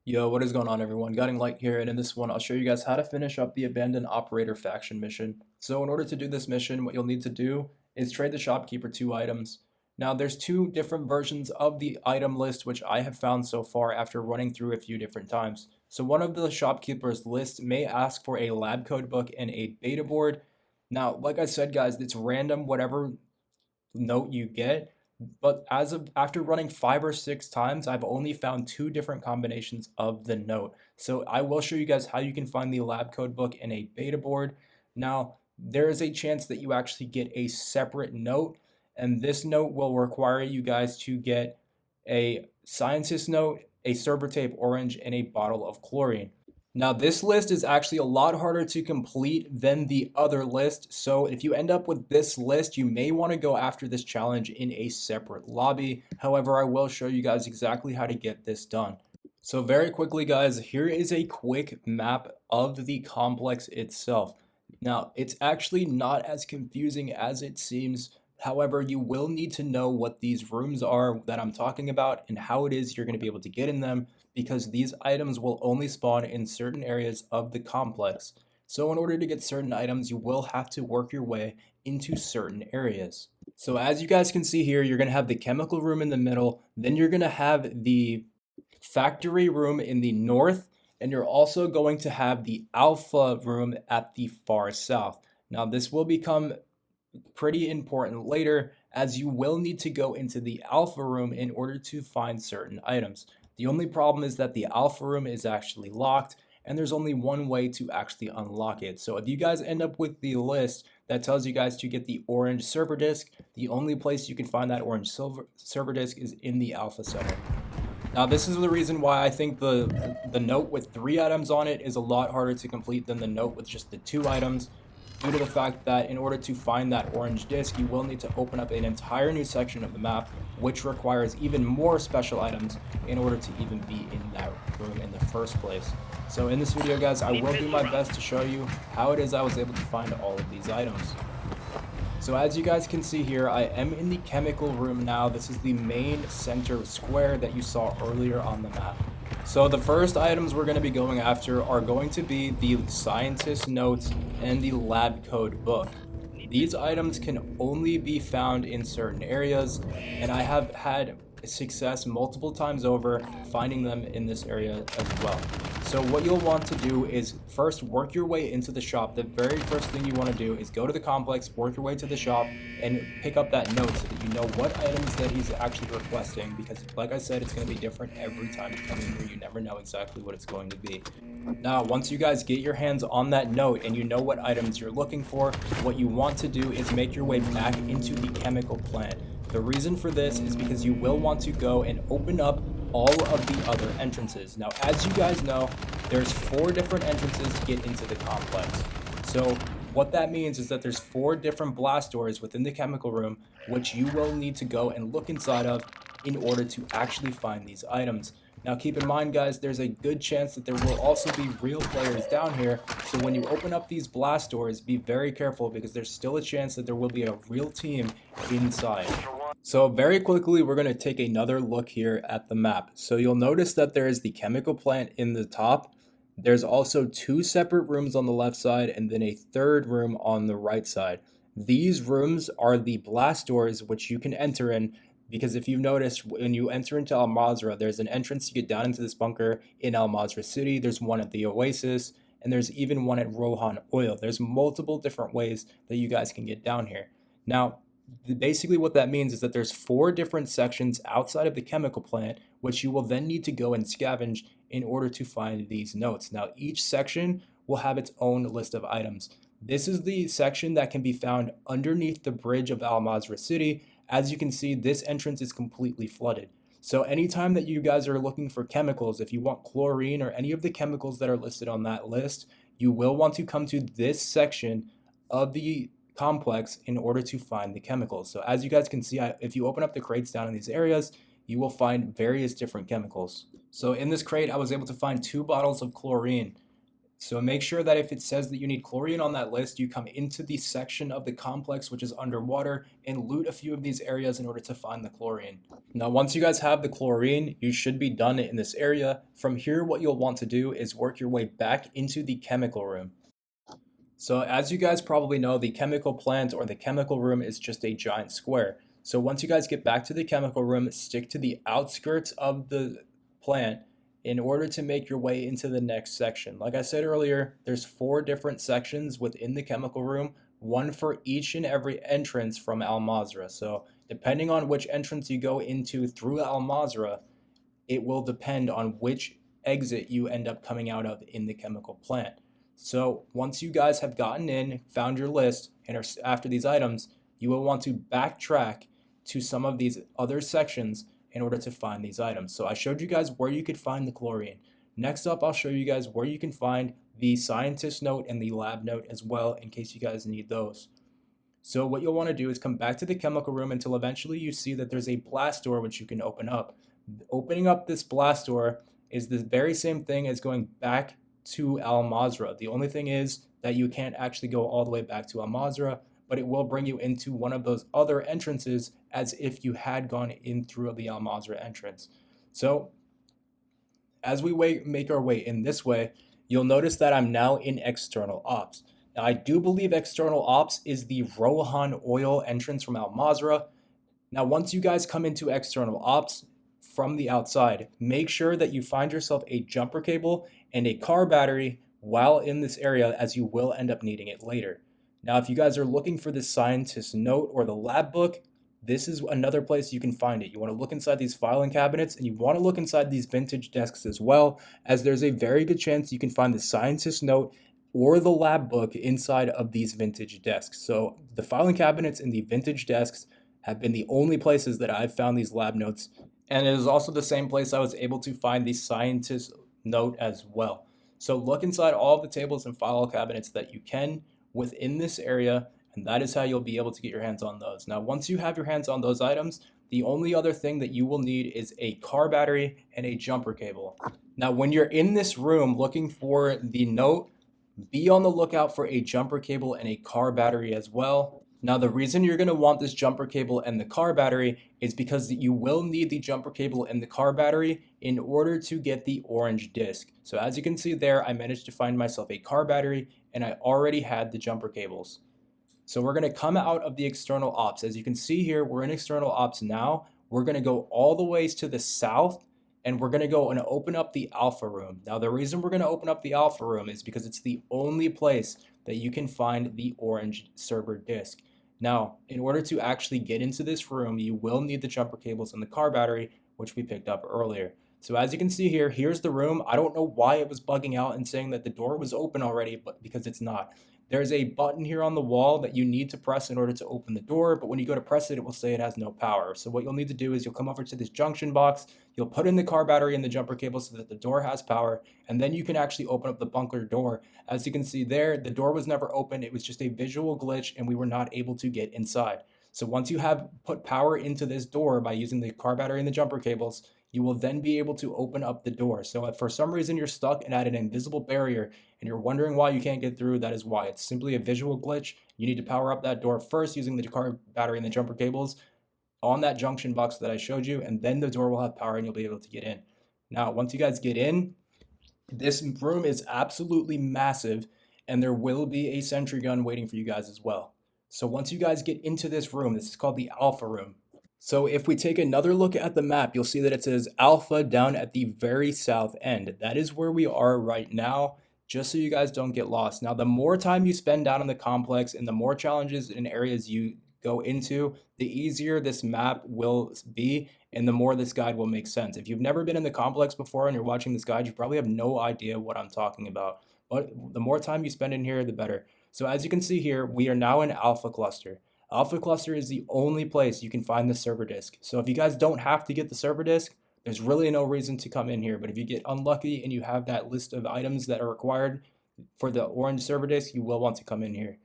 Yo, what is going on everyone? Guiding Light here, and in this one I'll show you guys how to finish up the Abandoned Operator faction mission. So in order to do this mission, what you'll need to do is trade the shopkeeper 2 items. Now there's 2 different versions of the item list which I have found so far after running through a few different times. So one of the shopkeepers list may ask for a lab code book and a beta board. Now, like I said guys, it's random whatever note you get. But as of after running 5 or 6 times, I've only found 2 different combinations of the note. So I will show you guys how you can find the lab code book in a beta board. Now, there is a chance that you actually get a separate note, and this note will require you guys to get a scientist note, a server tape orange, and a bottle of chlorine. Now this list is actually a lot harder to complete than the other list, so if you end up with this list, you may want to go after this challenge in a separate lobby. However, I will show you guys exactly how to get this done. So very quickly guys, here is a quick map of the complex itself. Now, it's actually not as confusing as it seems. However, you will need to know what these rooms are that I'm talking about and how it is you're going to be able to get in them, because these items will only spawn in certain areas of the complex. So in order to get certain items, you will have to work your way into certain areas. So as you guys can see here, you're going to have the chemical room in the middle, then you're going to have the factory room in the north, and you're also going to have the alpha room at the far south. Now this will become pretty important later, as you will need to go into the alpha room in order to find certain items. The only problem is that the alpha room is actually locked, and there's only one way to actually unlock it. So if you guys end up with the list that tells you guys to get the orange server disk, the only place you can find that orange server disk is in the alpha center. Now this is the reason why I think the note with 3 items on it is a lot harder to complete than the note with just the 2 items, due to the fact that in order to find that orange disc, you will need to open up an entire new section of the map, which requires even more special items in order to even be in that room in the first place. So in this video guys, I will do my best to show you how it is I was able to find all of these items. So as you guys can see here, I am in the chemical room now. This is the main center square that you saw earlier on the map. So the first items we're going to be going after are going to be the scientist notes and the lab code book. These items can only be found in certain areas, and I have had success multiple times over finding them in this area as well. So what you'll want to do is first work your way into the shop. The very first thing you want to do is go to the complex, work your way to the shop, and pick up that note so that you know what items that he's actually requesting, because like I said, it's going to be different every time you come in here. You never know exactly what it's going to be. Now, once you guys get your hands on that note and you know what items you're looking for, what you want to do is make your way back into the chemical plant. The reason for this is because you will want to go and open up all of the other entrances. Now, as you guys know, there's 4 different entrances to get into the complex. So what that means is that there's 4 different blast doors within the chemical room, which you will need to go and look inside of in order to actually find these items. Now keep in mind guys, there's a good chance that there will also be real players down here, so when you open up these blast doors, be very careful, because there's still a chance that there will be a real team inside. So very quickly, we're going to take another look here at the map. So you'll notice that there is the chemical plant in the top. There's also 2 separate rooms on the left side and then a 3rd room on the right side. These rooms are the blast doors which you can enter in, because if you've noticed, when you enter into Al Mazrah, there's an entrance to get down into this bunker in Al Mazrah City. There's one at the Oasis, and there's even one at Rohan Oil. There's multiple different ways that you guys can get down here. Now, basically what that means is that there's 4 different sections outside of the chemical plant, which you will then need to go and scavenge in order to find these notes. Now, each section will have its own list of items. This is the section that can be found underneath the bridge of Al Mazrah City. As you can see, this entrance is completely flooded. So anytime that you guys are looking for chemicals, if you want chlorine or any of the chemicals that are listed on that list, you will want to come to this section of the complex in order to find the chemicals. So as you guys can see, if you open up the crates down in these areas, you will find various different chemicals. So in this crate, I was able to find 2 bottles of chlorine. So make sure that if it says that you need chlorine on that list, you come into the section of the complex which is underwater and loot a few of these areas in order to find the chlorine. Now, once you guys have the chlorine, you should be done in this area. From here, what you'll want to do is work your way back into the chemical room. So as you guys probably know, the chemical plant or the chemical room is just a giant square. So once you guys get back to the chemical room, stick to the outskirts of the plant in order to make your way into the next section. Like I said earlier, there's 4 different sections within the chemical room, one for each and every entrance from Al Mazrah. So depending on which entrance you go into through Al Mazrah, it will depend on which exit you end up coming out of in the chemical plant. So once you guys have gotten in, found your list, and are after these items, you will want to backtrack to some of these other sections in order to find these items. So I showed you guys where you could find the chlorine. Next up, I'll show you guys where you can find the scientist note and the lab note as well in case you guys need those. So what you'll want to do is come back to the chemical room until eventually you see that there's a blast door which you can open up. Opening up this blast door is the very same thing as going back to Al Mazrah. The only thing is that you can't actually go all the way back to Al Mazrah, but it will bring you into one of those other entrances as if you had gone in through the Al Mazrah entrance. So as we make our way in this way, you'll notice that I'm now in external ops. Now, I do believe external ops is the Rohan oil entrance from Al Mazrah. Now, once you guys come into external ops from the outside, make sure that you find yourself a jumper cable and a car battery while in this area, as you will end up needing it later. Now, if you guys are looking for the scientist note or the lab book, this is another place you can find it. You want to look inside these filing cabinets and you want to look inside these vintage desks as well, as there's a very good chance you can find the scientist note or the lab book inside of these vintage desks. So the filing cabinets and the vintage desks have been the only places that I've found these lab notes. And it is also the same place I was able to find the scientist note as well. So look inside all of the tables and file cabinets that you can within this area, and that is how you'll be able to get your hands on those. Now, once you have your hands on those items, the only other thing that you will need is a car battery and a jumper cable. Now, when you're in this room looking for the note, be on the lookout for a jumper cable and a car battery as well. Now, the reason you're going to want this jumper cable and the car battery is because you will need the jumper cable and the car battery in order to get the orange disc. So as you can see there, I managed to find myself a car battery and I already had the jumper cables. So we're going to come out of the external ops. As you can see here, we're in external ops now. We're going to go all the ways to the south and we're going to go and open up the alpha room. Now, the reason we're going to open up the alpha room is because it's the only place that you can find the orange server disk. Now, in order to actually get into this room, you will need the jumper cables and the car battery, which we picked up earlier. So as you can see here, here's the room. I don't know why it was bugging out and saying that the door was open already, but because it's not. There's a button here on the wall that you need to press in order to open the door, but when you go to press it, it will say it has no power. So what you'll need to do is you'll come over to this junction box, you'll put in the car battery and the jumper cable so that the door has power, and then you can actually open up the bunker door. As you can see there, the door was never open. It was just a visual glitch and we were not able to get inside. So once you have put power into this door by using the car battery and the jumper cables, you will then be able to open up the door. So if for some reason you're stuck and at an invisible barrier and you're wondering why you can't get through, that is why. It's simply a visual glitch. You need to power up that door first using the car battery and the jumper cables on that junction box that I showed you, and then the door will have power and you'll be able to get in. Now, once you guys get in, this room is absolutely massive and there will be a sentry gun waiting for you guys as well. So once you guys get into this room, this is called the alpha room. So if we take another look at the map, you'll see that it says Alpha down at the very south end. That is where we are right now, just so you guys don't get lost. Now, the more time you spend down in the complex and the more challenges and areas you go into, the easier this map will be and the more this guide will make sense. If you've never been in the complex before and you're watching this guide, you probably have no idea what I'm talking about. But the more time you spend in here, the better. So as you can see here, we are now in Alpha Cluster. Alpha Cluster is the only place you can find the server disk. So if you guys don't have to get the server disk, there's really no reason to come in here. But if you get unlucky and you have that list of items that are required for the orange server disk, you will want to come in here.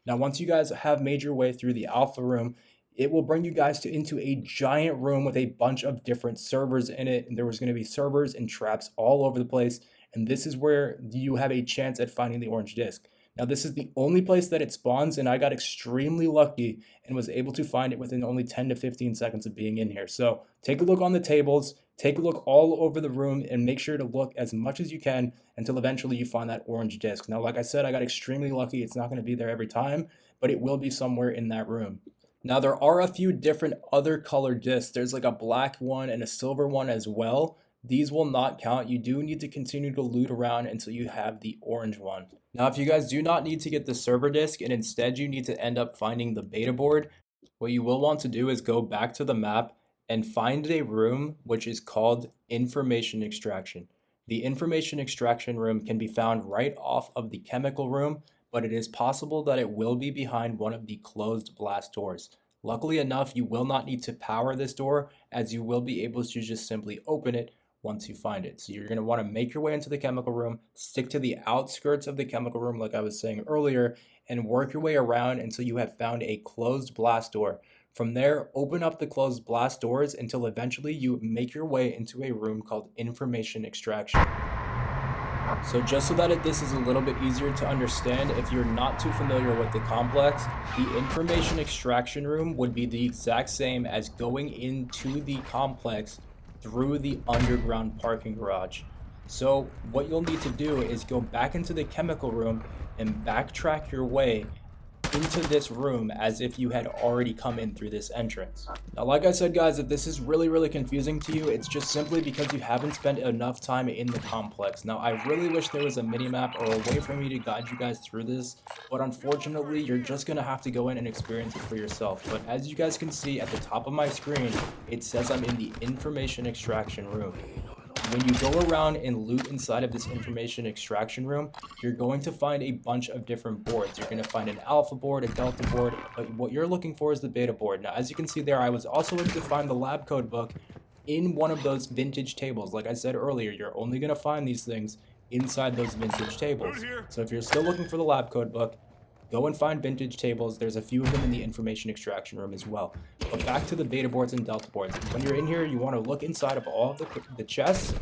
Now, once you guys have made your way through the alpha room, it will bring you guys into a giant room with a bunch of different servers in it. And there was going to be servers and traps all over the place. and this is where you have a chance at finding the orange disc. Now, this is the only place that it spawns, and I got extremely lucky and was able to find it within only 10 to 15 seconds of being in here. So take a look on the tables, take a look all over the room, and make sure to look as much as you can until eventually you find that orange disc. Now, like I said, I got extremely lucky. It's not going to be there every time, but it will be somewhere in that room. Now, there are a few different other colored discs. There's like a black one and a silver one as well. These will not count. You do need to continue to loot around until you have the orange one. Now, if you guys do not need to get the server disk and instead you need to end up finding the beta board, what you will want to do is go back to the map and find a room which is called information extraction. The information extraction room can be found right off of the chemical room, but it is possible that it will be behind one of the closed blast doors. Luckily enough, you will not need to power this door, as you will be able to just simply open it once you find it. So you're going to want to make your way into the chemical room, stick to the outskirts of the chemical room like I was saying earlier, and work your way around until you have found a closed blast door. From there, open up the closed blast doors until eventually you make your way into a room called information extraction. So just so that this is a little bit easier to understand, if you're not too familiar with the complex, the information extraction room would be the exact same as going into the complex through the underground parking garage. So what you'll need to do is go back into the chemical room and backtrack your way into this room as if you had already come in through this entrance. Now, like I said, guys, if this is really confusing to you, it's just simply because you haven't spent enough time in the complex. Now, I really wish there was a mini-map or a way for me to guide you guys through this, but unfortunately, you're just gonna have to go in and experience it for yourself. But as you guys can see at the top of my screen, it says I'm in the information extraction room. When you go around and loot inside of this information extraction room, you're going to find a bunch of different boards. You're going to find an alpha board, a delta board, but what you're looking for is the beta board. Now, as you can see there, I was also able to find the lab code book in one of those vintage tables. Like I said earlier, you're only going to find these things inside those vintage tables. So if you're still looking for the lab code book, go and find vintage tables. There's a few of them in the information extraction room as well. But back to the beta boards and delta boards. When you're in here, you want to look inside of all of the chests,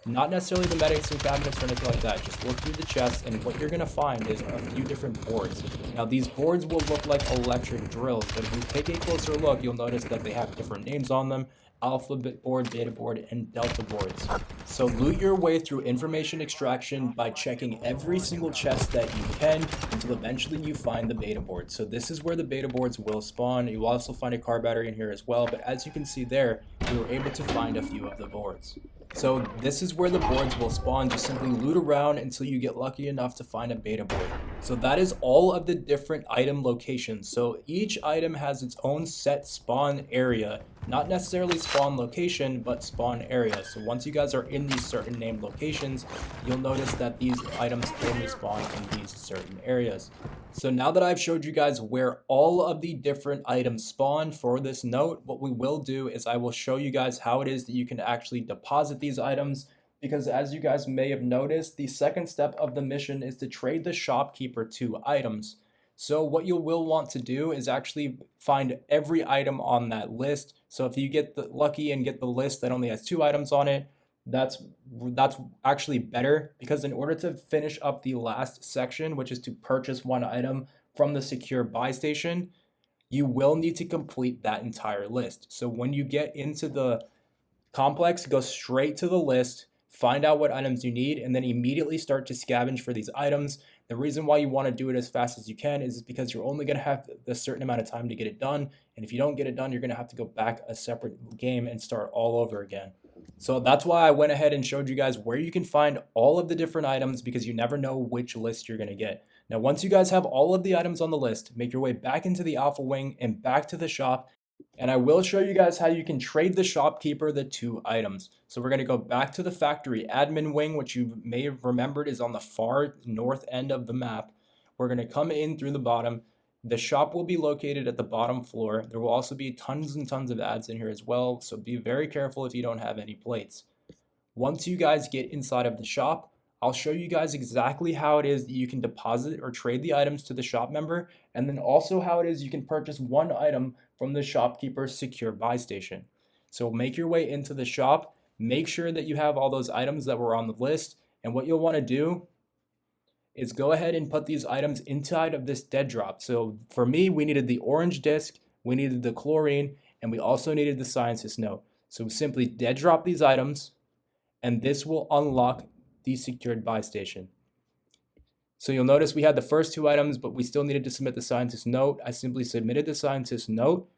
not necessarily the medicine cabinets or anything like that. Just look through the chests, and what you're going to find is a few different boards. Now, these boards will look like electric drills, but if you take a closer look, you'll notice that they have different names on them: alpha board, beta board, and delta boards. So loot your way through information extraction by checking every single chest that you can until eventually you find the beta board. So this is where the beta boards will spawn. You'll also find a car battery in here as well, but as you can see there, we were able to find a few of the boards. So this is where the boards will spawn. Just simply loot around until you get lucky enough to find a beta board. So that is all of the different item locations. So each item has its own set spawn area, not necessarily spawn location, but spawn area. So once you guys are in these certain named locations, you'll notice that these items only spawn in these certain areas. So now that I've showed you guys where all of the different items spawn for this note, what we will do is I will show you guys how it is that you can actually deposit these items, because as you guys may have noticed, the second step of the mission is to trade the shopkeeper 2 items. So what you will want to do is actually find every item on that list. So if you get lucky and get the list that only has 2 items on it, that's actually better, because in order to finish up the last section, which is to purchase 1 item from the secure buy station, you will need to complete that entire list. So when you get into the complex, go straight to the list, find out what items you need, and then immediately start to scavenge for these items. The reason why you want to do it as fast as you can is because you're only going to have a certain amount of time to get it done, and if you don't get it done, you're going to have to go back a separate game and start all over again. So that's why I went ahead and showed you guys where you can find all of the different items, because you never know which list you're going to get. Now, once you guys have all of the items on the list, make your way back into the alpha wing and back to the shop, and I will show you guys how you can trade the shopkeeper the 2 items. So we're going to go back to the factory admin wing, which you may have remembered is on the far north end of the map. We're going to come in through the bottom. The shop will be located at the bottom floor. There will also be tons and tons of ads in here as well, so be very careful if you don't have any plates. Once you guys get inside of the shop, I'll show you guys exactly how it is that you can deposit or trade the items to the shop member, and then also how it is you can purchase 1 item from the shopkeeper's secure buy station. So make your way into the shop, make sure that you have all those items that were on the list, And what you'll want to do is go ahead and put these items inside of this dead drop. So for me, we needed the orange disc, we needed the chlorine, and we also needed the scientist note. So simply dead drop these items, and this will unlock the secured buy station. So you'll notice we had the first two items, but we still needed to submit the scientist note. I simply submitted the scientist note,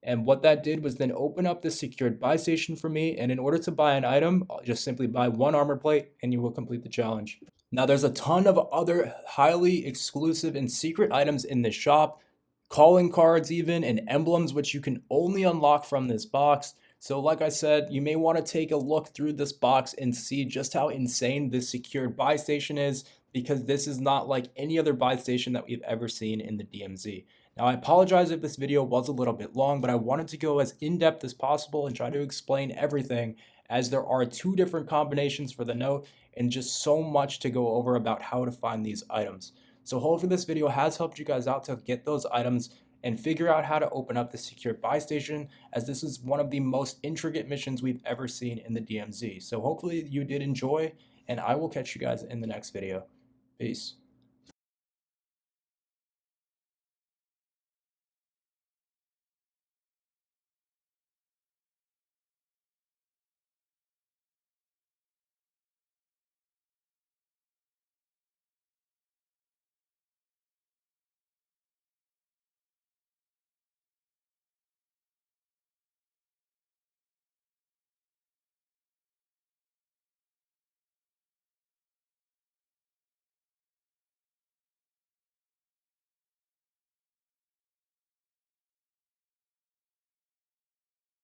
and what that did was then open up the secured buy station for me. And in order to buy an item, I'll just simply buy one armor plate and you will complete the challenge. Now there's a ton of other highly exclusive and secret items in this shop, calling cards even, and emblems which you can only unlock from this box. So like I said, you may want to take a look through this box and see just how insane this secured buy station is, because this is not like any other buy station that we've ever seen in the DMZ. Now I apologize if this video was a little bit long, but I wanted to go as in-depth as possible and try to explain everything, as there are two different combinations for the note and just so much to go over about how to find these items. So hopefully this video has helped you guys out to get those items and figure out how to open up the secured buy station, as this is one of the most intricate missions we've ever seen in the DMZ. So hopefully you did enjoy, and I will catch you guys in the next video. Peace.